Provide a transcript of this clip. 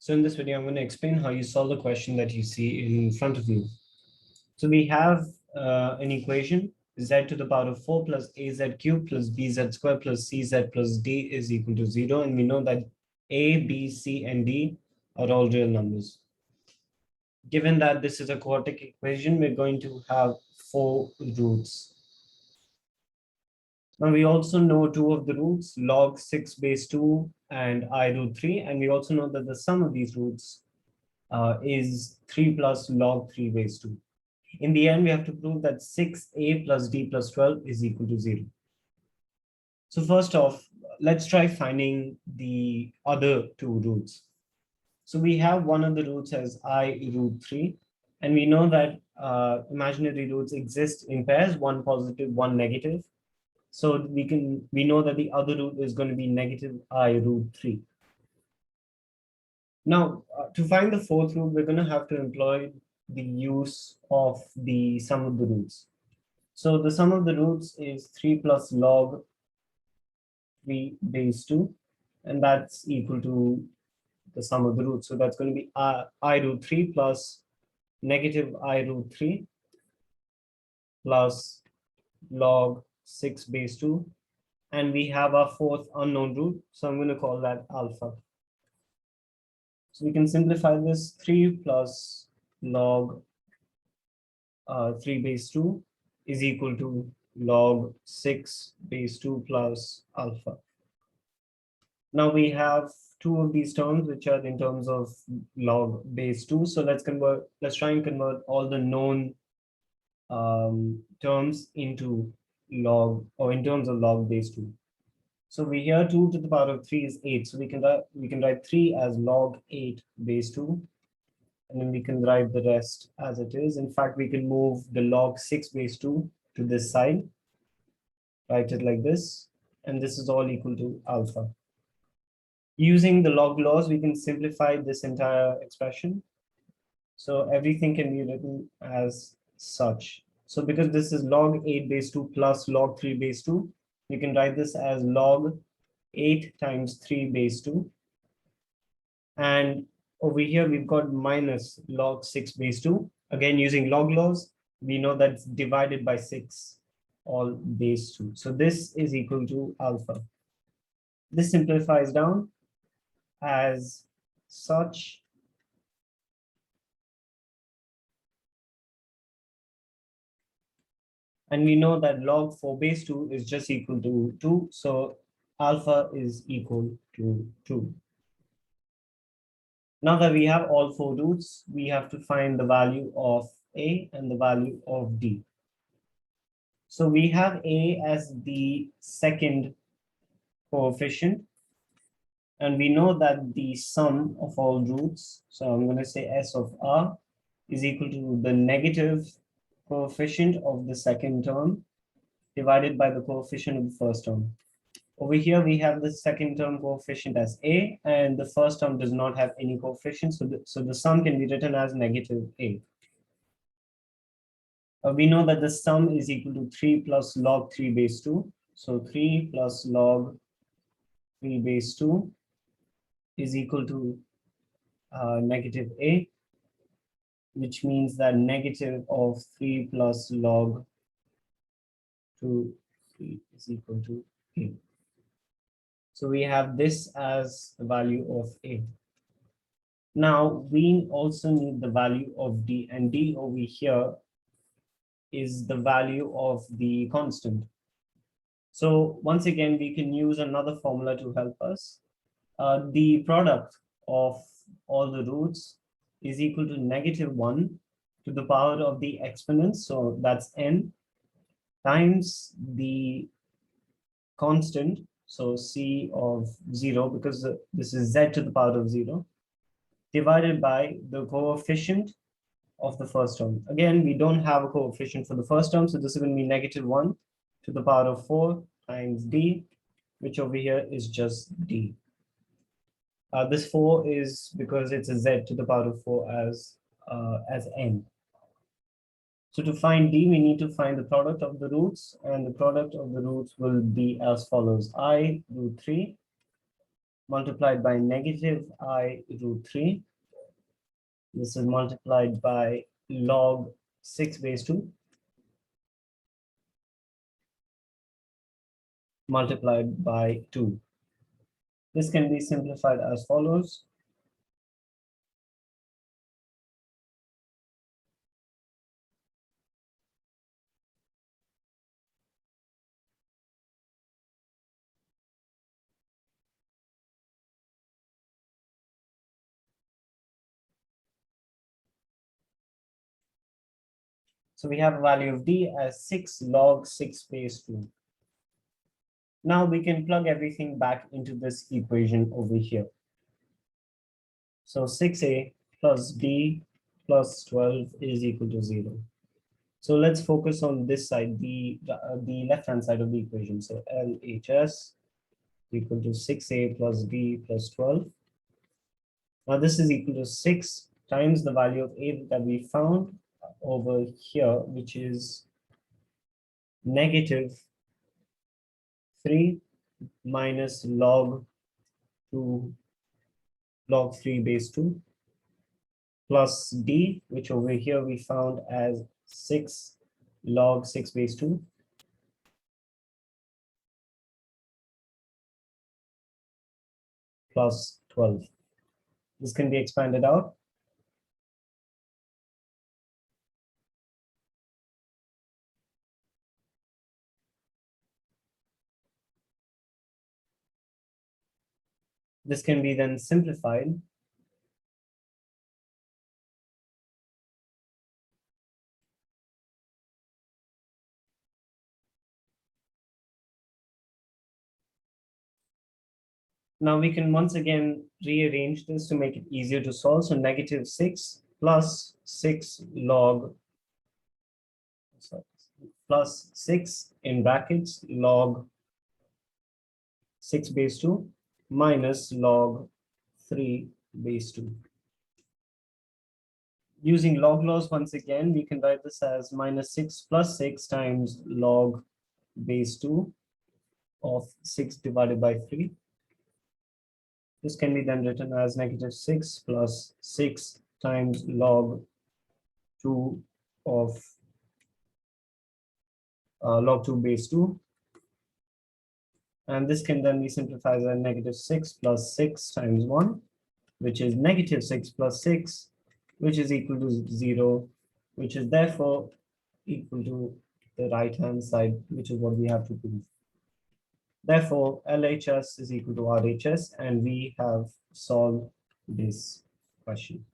So in this video, I'm going to explain how you solve the question that you see in front of you. So we have an equation, z to the power of 4 plus az cubed plus bz squared plus cz plus d is equal to 0. And we know that a, b, c, and d are all real numbers. Given that this is a quartic equation, we're going to have 4 roots. Now we also know two of the roots, log 6 base 2 and I root 3. And we also know that the sum of these roots is 3 plus log 3 base 2. In the end, we have to prove that 6a plus d plus 12 is equal to 0. So first off, let's try finding the other two roots. So we have one of the roots as I root 3, and we know that imaginary roots exist in pairs, one positive, one negative. So we know that the other root is going to be negative I root 3. Now, to find the fourth root, we're going to have to employ the use of the sum of the roots. So the sum of the roots is 3 plus log 3 base 2, and that's equal to the sum of the roots. So that's going to be I root 3 plus negative I root 3 plus log 6 base 2. And we have our fourth unknown root, so I'm going to call that alpha. So we can simplify this. 3 plus log 3 base 2 is equal to log 6 base 2 plus alpha. Now we have two of these terms which are in terms of log base 2. So let's try and convert all the known terms into log, or in terms of log base 2. So we here 2 to the power of 3 is 8. So we can write 3 as log 8 base 2. And then we can write the rest as it is. In fact, we can move the log 6 base 2 to this side, write it like this, and this is all equal to alpha. Using the log laws, we can simplify this entire expression. So everything can be written as such. So because this is log 8 base 2 plus log 3 base 2, we can write this as log 8 times 3 base 2. And over here, we've got minus log 6 base 2. Again, using log laws, we know that's divided by 6, all base 2. So this is equal to alpha. This simplifies down as such. And we know that log 4 base 2 is just equal to 2. So alpha is equal to 2. Now that we have all 4 roots, we have to find the value of a and the value of d. So we have a as the second coefficient, and we know that the sum of all roots, so I'm going to say S of r, is equal to the negative coefficient of the second term divided by the coefficient of the first term. Over here, we have the second term coefficient as a, and the first term does not have any coefficient, so the sum can be written as negative a. We know that the sum is equal to 3 plus log 3 base 2. So 3 plus log 3 base 2 is equal to negative a, which means that negative of 3 plus log 2 is equal to a. So we have this as the value of a. Now we also need the value of d, and d over here is the value of the constant. So once again, we can use another formula to help us. The product of all the roots is equal to negative 1 to the power of the exponent, so that's n, times the constant, so c of 0, because this is z to the power of 0, divided by the coefficient of the first term. Again, we don't have a coefficient for the first term, so this is going to be negative 1 to the power of 4 times d, which over here is just d. This 4 is because it's a z to the power of 4 as n. So to find d, we need to find the product of the roots, and the product of the roots will be as follows. I root 3 multiplied by negative I root 3. This is multiplied by log 6 base 2 multiplied by 2. This can be simplified as follows. So we have a value of d as 6 log 6 base 2. Now we can plug everything back into this equation over here. So 6a plus b plus 12 is equal to 0. So let's focus on this side, the left-hand side of the equation. So LHS equal to 6a plus b plus 12. Now this is equal to 6 times the value of a that we found over here, which is negative 3 minus log 2 log 3 base 2 plus d, which over here we found as 6 log 6 base 2 plus 12. This can be expanded out. This can be then simplified. Now we can once again rearrange this to make it easier to solve. So negative 6 plus 6 log, sorry, plus 6 in brackets log 6 base 2 minus log 3 base 2. Using log laws once again, we can write this as minus 6 plus 6 times log base 2 of 6 divided by 3. This can be then written as negative 6 plus 6 times log 2 of log 2 base 2. And this can then be simplified as negative 6 plus 6 times 1, which is negative 6 plus 6, which is equal to 0, which is therefore equal to the right-hand side, which is what we have to prove. Therefore, LHS is equal to RHS, and we have solved this question.